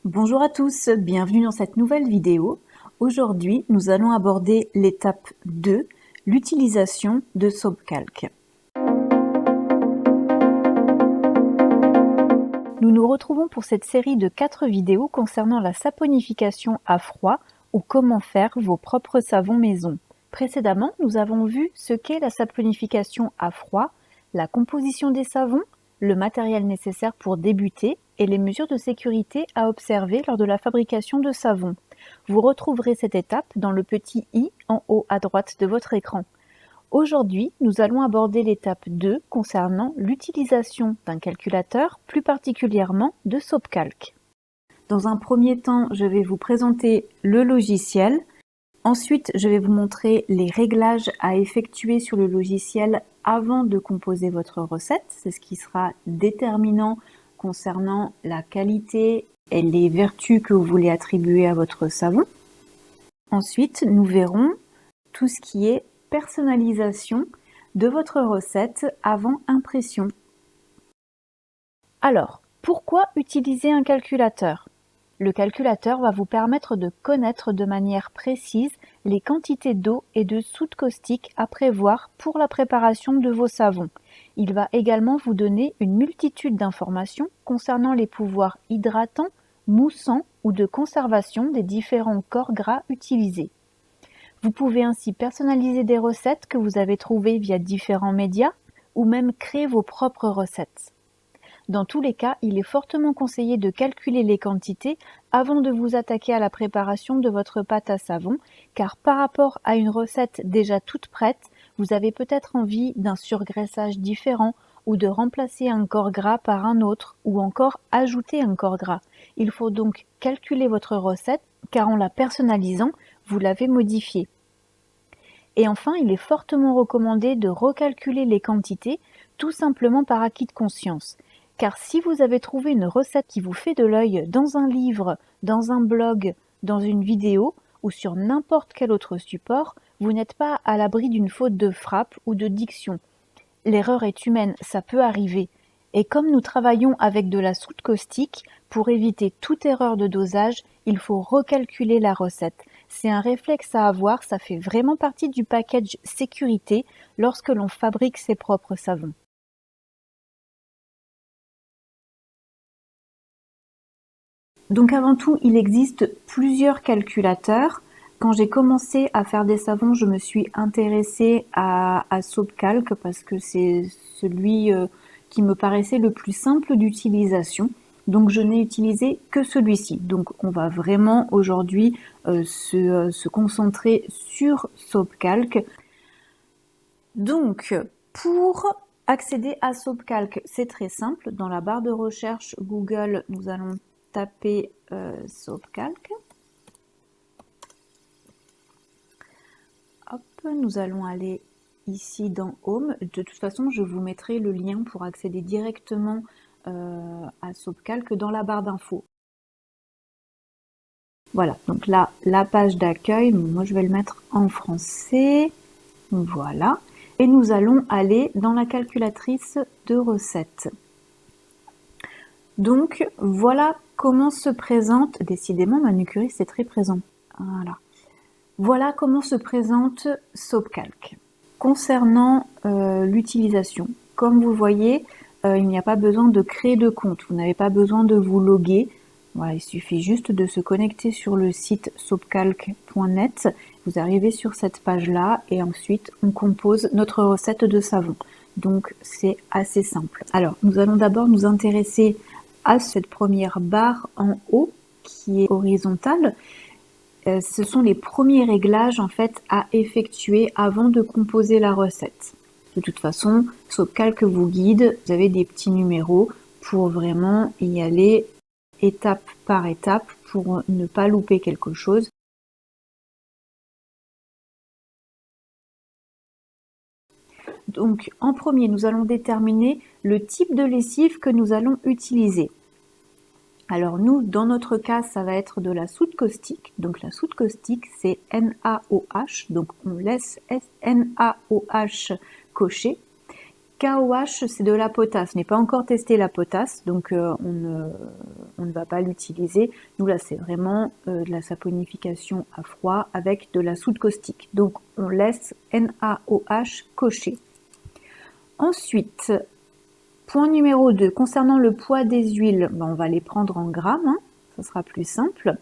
Bonjour à tous, bienvenue dans cette nouvelle vidéo. Aujourd'hui, nous allons aborder l'étape 2, l'utilisation de SoapCalc. Nous nous retrouvons pour cette série de 4 vidéos concernant la saponification à froid ou comment faire vos propres savons maison. Précédemment, nous avons vu ce qu'est la saponification à froid, la composition des savons, le matériel nécessaire pour débuter et les mesures de sécurité à observer lors de la fabrication de savon. Vous retrouverez cette étape dans le petit i en haut à droite de votre écran. Aujourd'hui, nous allons aborder l'étape 2 concernant l'utilisation d'un calculateur, plus particulièrement de SoapCalc. Dans un premier temps, je vais vous présenter le logiciel. Ensuite, je vais vous montrer les réglages à effectuer sur le logiciel avant de composer votre recette. C'est ce qui sera déterminant concernant la qualité et les vertus que vous voulez attribuer à votre savon. Ensuite, nous verrons tout ce qui est personnalisation de votre recette avant impression. Alors, pourquoi utiliser un calculateur ? Le calculateur va vous permettre de connaître de manière précise les quantités d'eau et de soude caustique à prévoir pour la préparation de vos savons. Il va également vous donner une multitude d'informations concernant les pouvoirs hydratants, moussants ou de conservation des différents corps gras utilisés. Vous pouvez ainsi personnaliser des recettes que vous avez trouvées via différents médias ou même créer vos propres recettes. Dans tous les cas, il est fortement conseillé de calculer les quantités avant de vous attaquer à la préparation de votre pâte à savon, car par rapport à une recette déjà toute prête, vous avez peut-être envie d'un surgraissage différent ou de remplacer un corps gras par un autre ou encore ajouter un corps gras. Il faut donc calculer votre recette car en la personnalisant, vous l'avez modifiée. Et enfin, il est fortement recommandé de recalculer les quantités tout simplement par acquis de conscience. Car si vous avez trouvé une recette qui vous fait de l'œil dans un livre, dans un blog, dans une vidéo ou sur n'importe quel autre support, vous n'êtes pas à l'abri d'une faute de frappe ou de diction. L'erreur est humaine, ça peut arriver. Et comme nous travaillons avec de la soude caustique, pour éviter toute erreur de dosage, il faut recalculer la recette. C'est un réflexe à avoir, ça fait vraiment partie du package sécurité lorsque l'on fabrique ses propres savons. Donc avant tout, il existe plusieurs calculateurs. Quand j'ai commencé à faire des savons, je me suis intéressée à SoapCalc parce que c'est celui qui me paraissait le plus simple d'utilisation. Donc je n'ai utilisé que celui-ci. Donc on va vraiment aujourd'hui se concentrer sur SoapCalc. Donc pour accéder à SoapCalc, c'est très simple. Dans la barre de recherche Google, nous allons taper SoapCalc. Hop, nous allons aller ici dans Home. De toute façon, je vous mettrai le lien pour accéder directement à SoapCalc dans la barre d'infos. Voilà, donc là, la page d'accueil, moi je vais le mettre en français. Voilà. Et nous allons aller dans la calculatrice de recettes. Donc, voilà comment se présente, décidément Manucurie c'est très présent, voilà comment se présente SoapCalc. Concernant l'utilisation, comme vous voyez, il n'y a pas besoin de créer de compte, vous n'avez pas besoin de vous loguer, voilà, il suffit juste de se connecter sur le site soapcalc.net, vous arrivez sur cette page-là et ensuite on compose notre recette de savon. Donc c'est assez simple. Alors, nous allons d'abord nous intéresser à cette première barre en haut qui est horizontale. Ce sont les premiers réglages en fait à effectuer avant de composer la recette. De toute façon, SoapCalc vous guide, vous avez des petits numéros pour vraiment y aller étape par étape pour ne pas louper quelque chose. Donc en premier, nous allons déterminer le type de lessive que nous allons utiliser. Alors nous, dans notre cas, ça va être de la soude caustique. Donc la soude caustique, c'est NaOH. Donc on laisse NaOH coché. KOH, c'est de la potasse. Je n'ai pas encore testé la potasse, donc on ne va pas l'utiliser. Nous là, c'est vraiment de la saponification à froid avec de la soude caustique. Donc on laisse NaOH coché. Ensuite, point numéro 2, concernant le poids des huiles, on va les prendre en grammes, hein, ça sera plus simple.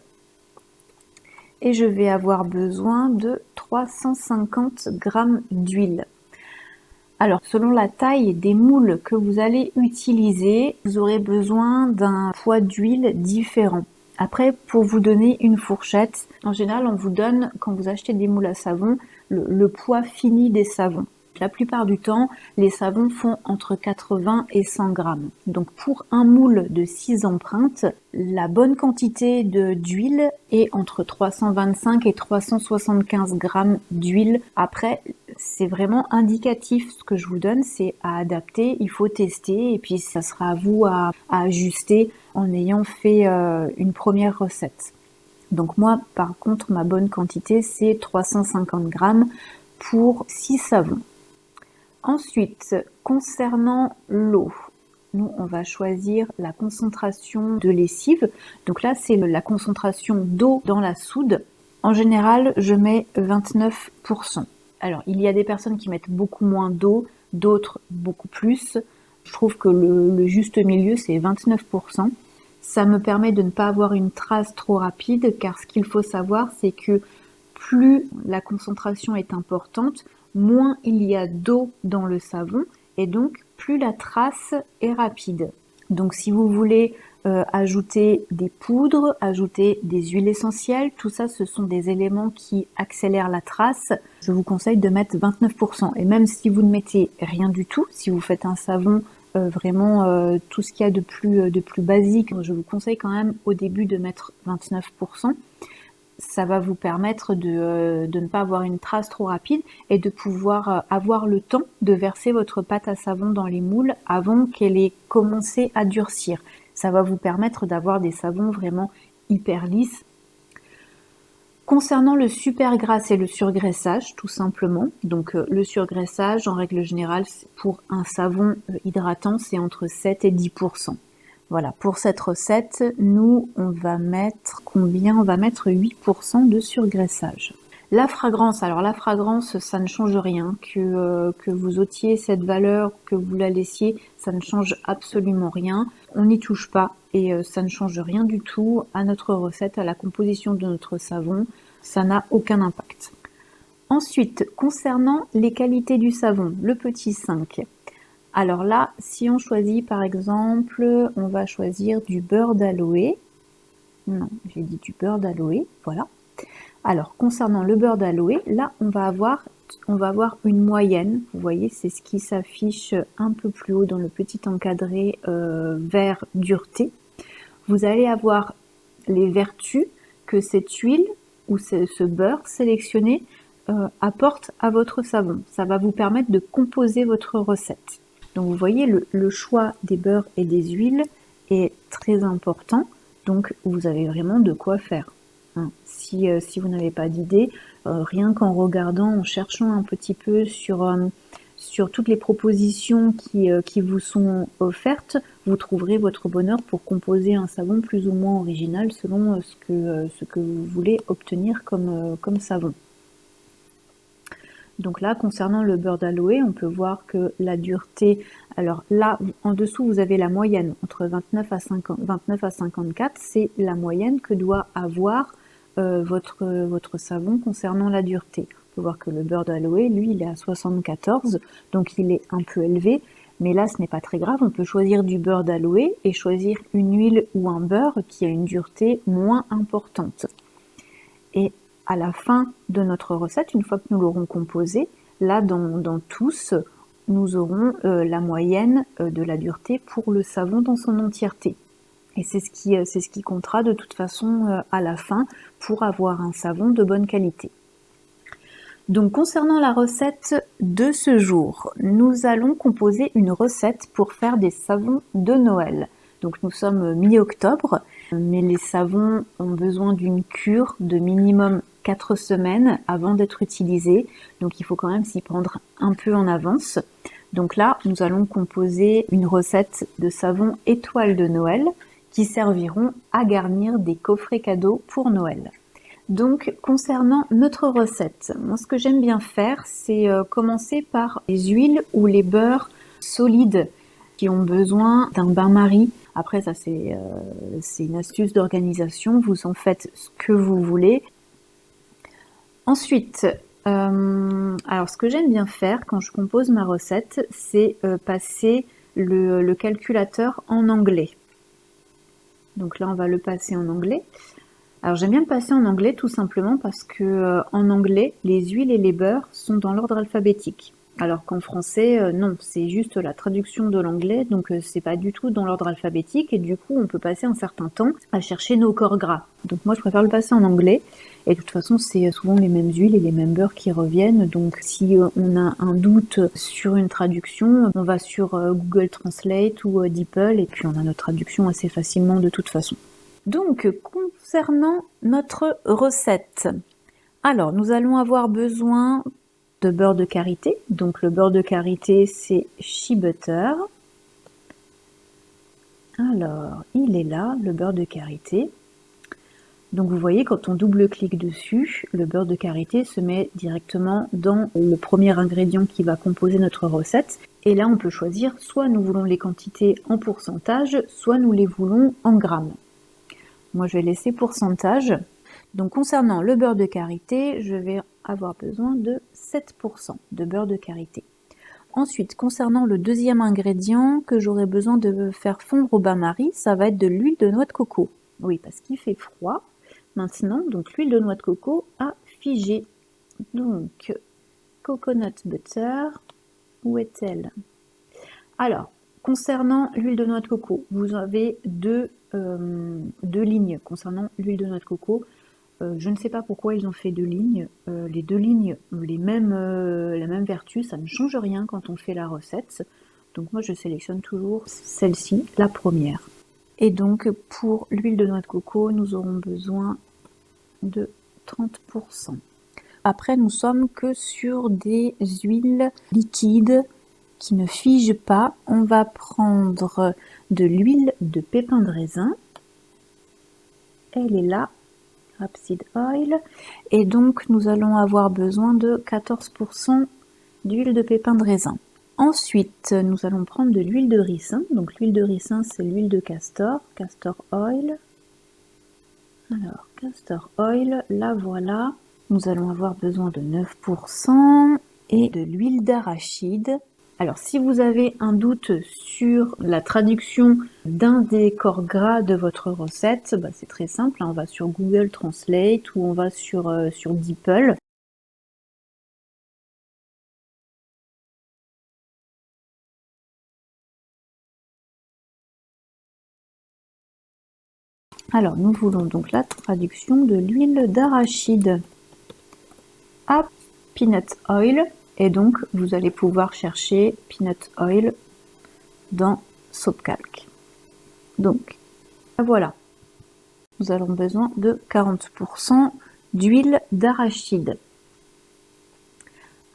Et je vais avoir besoin de 350 grammes d'huile. Alors, selon la taille des moules que vous allez utiliser, vous aurez besoin d'un poids d'huile différent. Après, pour vous donner une fourchette, en général, on vous donne, quand vous achetez des moules à savon, le poids fini des savons. La plupart du temps, les savons font entre 80 et 100 grammes. Donc pour un moule de 6 empreintes, la bonne quantité d'huile est entre 325 et 375 grammes d'huile. Après, c'est vraiment indicatif, ce que je vous donne, c'est à adapter, il faut tester et puis ça sera à vous à ajuster en ayant fait une première recette. Donc moi, par contre, ma bonne quantité, c'est 350 grammes pour 6 savons. Ensuite, concernant l'eau, nous on va choisir la concentration de lessive. Donc là c'est la concentration d'eau dans la soude. En général je mets 29%. Alors il y a des personnes qui mettent beaucoup moins d'eau, d'autres beaucoup plus. Je trouve que le juste milieu c'est 29%. Ça me permet de ne pas avoir une trace trop rapide, car ce qu'il faut savoir c'est que plus la concentration est importante, moins il y a d'eau dans le savon et donc plus la trace est rapide. Donc si vous voulez ajouter des poudres, ajouter des huiles essentielles, tout ça ce sont des éléments qui accélèrent la trace. Je vous conseille de mettre 29%. Et même si vous ne mettez rien du tout, si vous faites un savon vraiment tout ce qu'il y a de plus basique, je vous conseille quand même au début de mettre 29%. Ça va vous permettre de ne pas avoir une trace trop rapide et de pouvoir avoir le temps de verser votre pâte à savon dans les moules avant qu'elle ait commencé à durcir. Ça va vous permettre d'avoir des savons vraiment hyper lisses. Concernant le supergras et le surgraissage, tout simplement, donc le surgraissage, en règle générale, pour un savon hydratant, c'est entre 7 et 10%. Voilà, pour cette recette, nous, on va mettre combien? On va mettre 8% de surgraissage. La fragrance, alors la fragrance, ça ne change rien. Que vous ôtiez cette valeur, que vous la laissiez, ça ne change absolument rien. On n'y touche pas et ça ne change rien du tout à notre recette, à la composition de notre savon. Ça n'a aucun impact. Ensuite, concernant les qualités du savon, le petit 5. Alors là, si on choisit par exemple, on va choisir du beurre d'aloe. Non, j'ai dit du beurre d'aloe, voilà. Alors, concernant le beurre d'aloe, là, on va avoir une moyenne. Vous voyez, c'est ce qui s'affiche un peu plus haut dans le petit encadré vert dureté. Vous allez avoir les vertus que cette huile ou ce beurre sélectionné apporte à votre savon. Ça va vous permettre de composer votre recette. Donc vous voyez, le choix des beurres et des huiles est très important, donc vous avez vraiment de quoi faire. Hein. Si vous n'avez pas d'idée, rien qu'en regardant, en cherchant un petit peu sur toutes les propositions qui vous sont offertes, vous trouverez votre bonheur pour composer un savon plus ou moins original selon ce que vous voulez obtenir comme savon. Donc là, concernant le beurre d'aloe, on peut voir que la dureté, alors là, en dessous, vous avez la moyenne, entre 29 à 54, c'est la moyenne que doit avoir votre savon concernant la dureté. On peut voir que le beurre d'aloe, lui, il est à 74, donc il est un peu élevé, mais là, ce n'est pas très grave, on peut choisir du beurre d'aloe et choisir une huile ou un beurre qui a une dureté moins importante. Et à la fin de notre recette, une fois que nous l'aurons composé, là dans tous, nous aurons la moyenne de la dureté pour le savon dans son entièreté. Et c'est ce qui comptera de toute façon à la fin pour avoir un savon de bonne qualité. Donc concernant la recette de ce jour, nous allons composer une recette pour faire des savons de Noël. Donc nous sommes mi-octobre, mais les savons ont besoin d'une cure de minimum 4 semaines avant d'être utilisés. Donc il faut quand même s'y prendre un peu en avance. Donc là, nous allons composer une recette de savon étoile de Noël qui serviront à garnir des coffrets cadeaux pour Noël. Donc, concernant notre recette, moi ce que j'aime bien faire, c'est commencer par les huiles ou les beurres solides qui ont besoin d'un bain-marie. Après, ça c'est une astuce d'organisation, vous en faites ce que vous voulez. Ensuite, alors ce que j'aime bien faire quand je compose ma recette, c'est passer le calculateur en anglais. Donc là, on va le passer en anglais. Alors j'aime bien le passer en anglais tout simplement parce que en anglais, les huiles et les beurres sont dans l'ordre alphabétique. Alors qu'en français, non, c'est juste la traduction de l'anglais, donc c'est pas du tout dans l'ordre alphabétique et du coup on peut passer un certain temps à chercher nos corps gras. Donc moi je préfère le passer en anglais et de toute façon c'est souvent les mêmes huiles et les mêmes beurres qui reviennent, donc si on a un doute sur une traduction, on va sur Google Translate ou DeepL et puis on a notre traduction assez facilement de toute façon. Donc, concernant notre recette, alors nous allons avoir besoin de beurre de karité. Donc le beurre de karité, c'est Shea Butter. Alors, il est là, le beurre de karité. Donc vous voyez, quand on double-clique dessus, le beurre de karité se met directement dans le premier ingrédient qui va composer notre recette. Et là, on peut choisir, soit nous voulons les quantités en pourcentage, soit nous les voulons en grammes. Moi, je vais laisser pourcentage. Donc, concernant le beurre de karité, je vais avoir besoin de 7% de beurre de karité. Ensuite, concernant le deuxième ingrédient que j'aurai besoin de faire fondre au bain-marie, ça va être de l'huile de noix de coco. Oui, parce qu'il fait froid maintenant, donc l'huile de noix de coco a figé. Donc, coconut butter, où est-elle? Alors, concernant l'huile de noix de coco, vous avez deux lignes concernant l'huile de noix de coco. Je ne sais pas pourquoi ils ont fait deux lignes. Les deux lignes ont la même vertu, ça ne change rien quand on fait la recette. Donc moi je sélectionne toujours celle-ci, la première. Et donc pour l'huile de noix de coco, nous aurons besoin de 30%. Après, nous sommes que sur des huiles liquides qui ne figent pas. On va prendre de l'huile de pépin de raisin. Elle est là, rapeseed oil. Et donc, nous allons avoir besoin de 14% d'huile de pépin de raisin. Ensuite, nous allons prendre de l'huile de ricin. Donc, l'huile de ricin, c'est l'huile de castor oil. Alors, castor oil, la voilà. Nous allons avoir besoin de 9% et de l'huile d'arachide. Alors, si vous avez un doute sur la traduction d'un des corps gras de votre recette, c'est très simple, on va sur Google Translate ou on va sur DeepL. Alors, nous voulons donc la traduction de l'huile d'arachide à peanut oil. Et donc, vous allez pouvoir chercher peanut oil dans SoapCalc. Donc, voilà. Nous avons besoin de 40% d'huile d'arachide.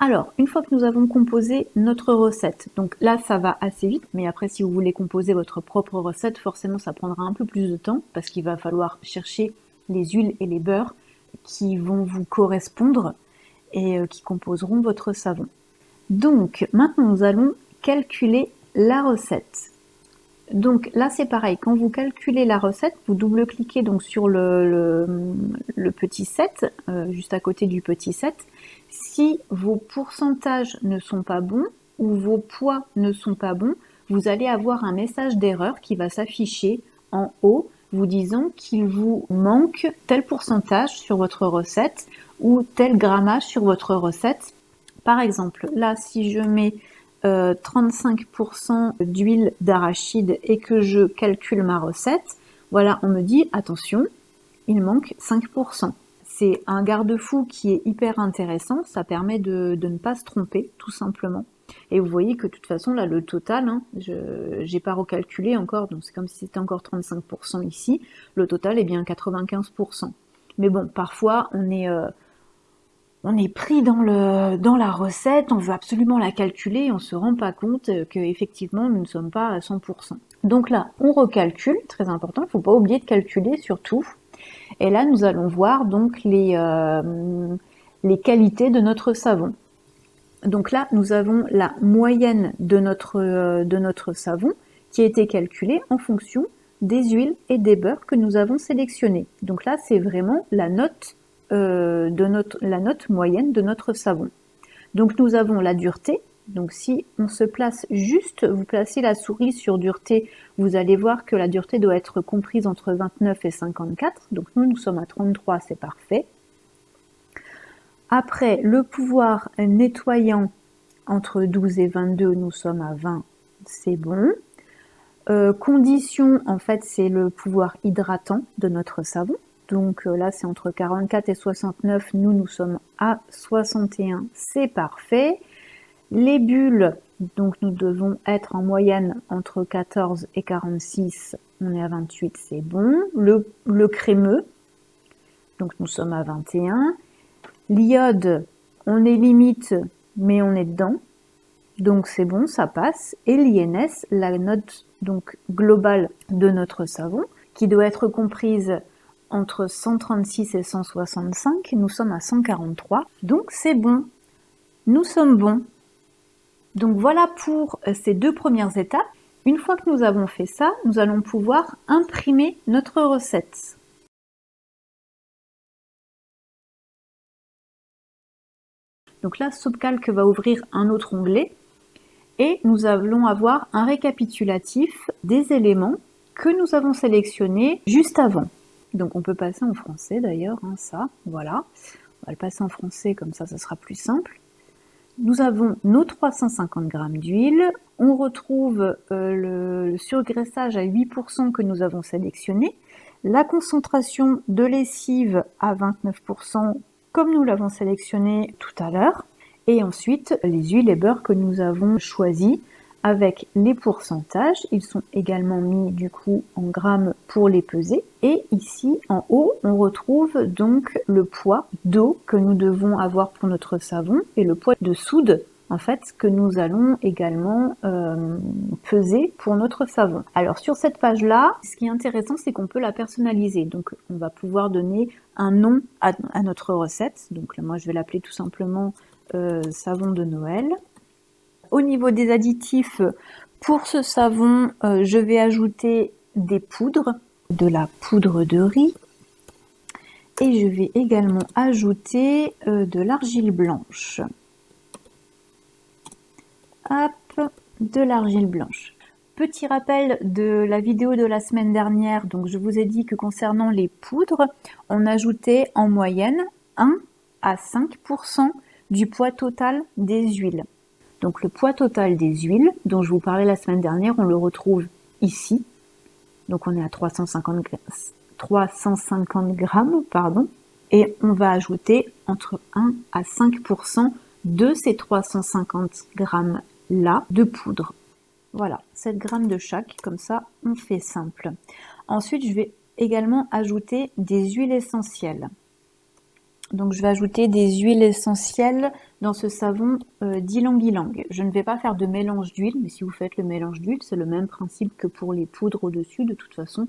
Alors, une fois que nous avons composé notre recette, donc là ça va assez vite, mais après si vous voulez composer votre propre recette, forcément ça prendra un peu plus de temps parce qu'il va falloir chercher les huiles et les beurres qui vont vous correspondre et qui composeront votre savon. Donc maintenant nous allons calculer la recette. Donc là c'est pareil, quand vous calculez la recette, vous double-cliquez donc sur le petit 7, juste à côté du petit 7. Si vos pourcentages ne sont pas bons ou vos poids ne sont pas bons, vous allez avoir un message d'erreur qui va s'afficher en haut vous disant qu'il vous manque tel pourcentage sur votre recette ou tel grammage sur votre recette. Par exemple, là si je mets 35% d'huile d'arachide et que je calcule ma recette, voilà, on me dit attention, il manque 5%. C'est un garde-fou qui est hyper intéressant, ça permet de ne pas se tromper tout simplement. Et vous voyez que de toute façon là le total, je n'ai pas recalculé encore, donc c'est comme si c'était encore 35% ici, le total est bien 95%. Mais bon, parfois on est on est pris dans la recette, on veut absolument la calculer et on se rend pas compte que effectivement nous ne sommes pas à 100%. Donc là, on recalcule, très important, il ne faut pas oublier de calculer surtout. Et là, nous allons voir donc les qualités de notre savon. Donc là, nous avons la moyenne de notre savon qui a été calculée en fonction des huiles et des beurres que nous avons sélectionnés. Donc là, c'est vraiment la note moyenne de notre savon. Donc nous avons la dureté. Donc si on se place juste, vous placez la souris sur dureté, vous allez voir que la dureté doit être comprise entre 29 et 54. Donc nous sommes à 33, c'est parfait. Après, le pouvoir nettoyant entre 12 et 22, nous sommes à 20, c'est bon. Condition, en fait, c'est le pouvoir hydratant de notre savon. Donc là, c'est entre 44 et 69, nous sommes à 61, c'est parfait. Les bulles, donc nous devons être en moyenne entre 14 et 46, on est à 28, c'est bon. Le crémeux, donc nous sommes à 21. L'iode, on est limite, mais on est dedans. Donc c'est bon, ça passe. Et l'INS, la note donc globale de notre savon, qui doit être comprise entre 136 et 165, nous sommes à 143. Donc c'est bon. Nous sommes bons. Donc voilà pour ces deux premières étapes. Une fois que nous avons fait ça, nous allons pouvoir imprimer notre recette. Donc là, SoapCalc va ouvrir un autre onglet et nous allons avoir un récapitulatif des éléments que nous avons sélectionnés juste avant. Donc on peut passer en français d'ailleurs, hein, ça, voilà. On va le passer en français, comme ça sera plus simple. Nous avons nos 350 g d'huile, on retrouve le surgraissage à 8% que nous avons sélectionné, la concentration de lessive à 29% comme nous l'avons sélectionné tout à l'heure, et ensuite les huiles et beurres que nous avons choisis avec les pourcentages. Ils sont également mis du coup en grammes pour les peser. Et ici en haut, on retrouve donc le poids d'eau que nous devons avoir pour notre savon et le poids de soude en fait que nous allons également peser pour notre savon. Alors sur cette page là, ce qui est intéressant, c'est qu'on peut la personnaliser. Donc on va pouvoir donner un nom à notre recette. Donc là, moi je vais l'appeler tout simplement savon de Noël. Au niveau des additifs, pour ce savon, je vais ajouter des poudres, de la poudre de riz, et je vais également ajouter de l'argile blanche. Hop, de l'argile blanche. Petit rappel de la vidéo de la semaine dernière, donc je vous ai dit que concernant les poudres, on ajoutait en moyenne 1 à 5% du poids total des huiles. Donc le poids total des huiles, dont je vous parlais la semaine dernière, on le retrouve ici. Donc on est à 350 grammes, pardon, et on va ajouter entre 1 à 5% de ces 350 grammes là de poudre. Voilà, 7 grammes de chaque, comme ça on fait simple. Ensuite, je vais également ajouter des huiles essentielles. Donc je vais ajouter des huiles essentielles dans ce savon d'ylang ylang. Je ne vais pas faire de mélange d'huile, mais si vous faites le mélange d'huile, c'est le même principe que pour les poudres au-dessus. De toute façon,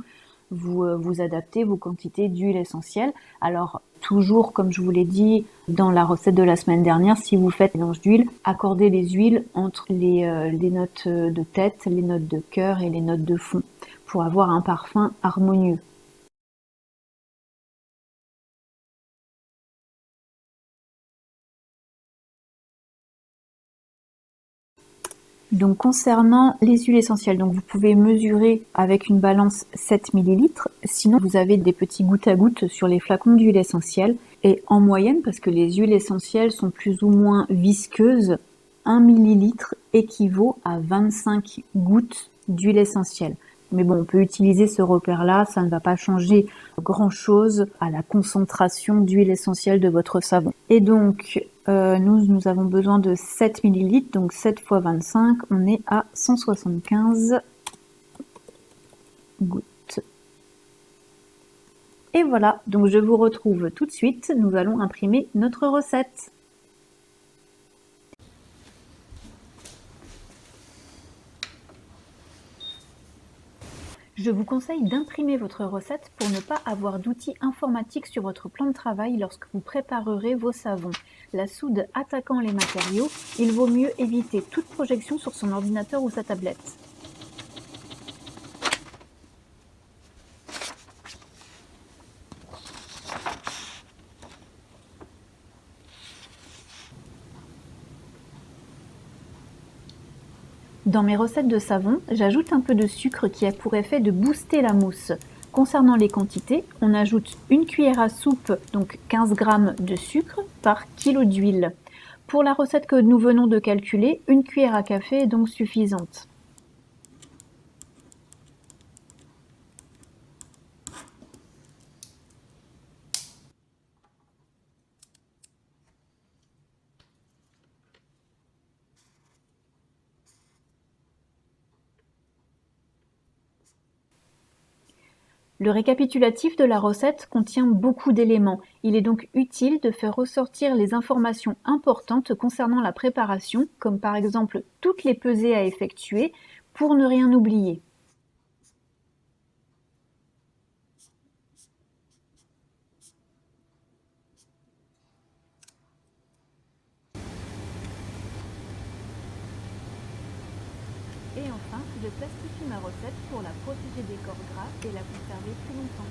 vous adaptez vos quantités d'huile essentielle. Alors toujours, comme je vous l'ai dit dans la recette de la semaine dernière, si vous faites mélange d'huile, accordez les huiles entre les notes de tête, les notes de cœur et les notes de fond pour avoir un parfum harmonieux. Donc concernant les huiles essentielles, donc vous pouvez mesurer avec une balance 7 ml, sinon vous avez des petits gouttes à gouttes sur les flacons d'huile essentielle. Et en moyenne, parce que les huiles essentielles sont plus ou moins visqueuses, 1 ml équivaut à 25 gouttes d'huile essentielle. Mais bon, on peut utiliser ce repère-là, ça ne va pas changer grand-chose à la concentration d'huile essentielle de votre savon. Et donc, nous avons besoin de 7 ml, donc 7 fois 25, on est à 175 gouttes. Et voilà, donc je vous retrouve tout de suite, nous allons imprimer notre recette. Je vous conseille d'imprimer votre recette pour ne pas avoir d'outils informatiques sur votre plan de travail lorsque vous préparerez vos savons. La soude attaquant les matériaux, il vaut mieux éviter toute projection sur son ordinateur ou sa tablette. Dans mes recettes de savon, j'ajoute un peu de sucre qui a pour effet de booster la mousse. Concernant les quantités, on ajoute une cuillère à soupe, donc 15 g de sucre par kilo d'huile. Pour la recette que nous venons de calculer, une cuillère à café est donc suffisante. Le récapitulatif de la recette contient beaucoup d'éléments. Il est donc utile de faire ressortir les informations importantes concernant la préparation, comme par exemple toutes les pesées à effectuer, pour ne rien oublier. Et enfin, je plastifie ma recette pour la protéger des corps gras et la conserver plus longtemps.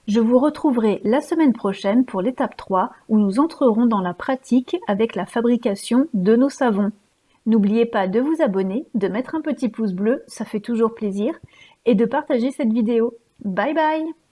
Je vous retrouverai la semaine prochaine pour l'étape 3 où nous entrerons dans la pratique avec la fabrication de nos savons. N'oubliez pas de vous abonner, de mettre un petit pouce bleu, ça fait toujours plaisir, et de partager cette vidéo. Bye bye!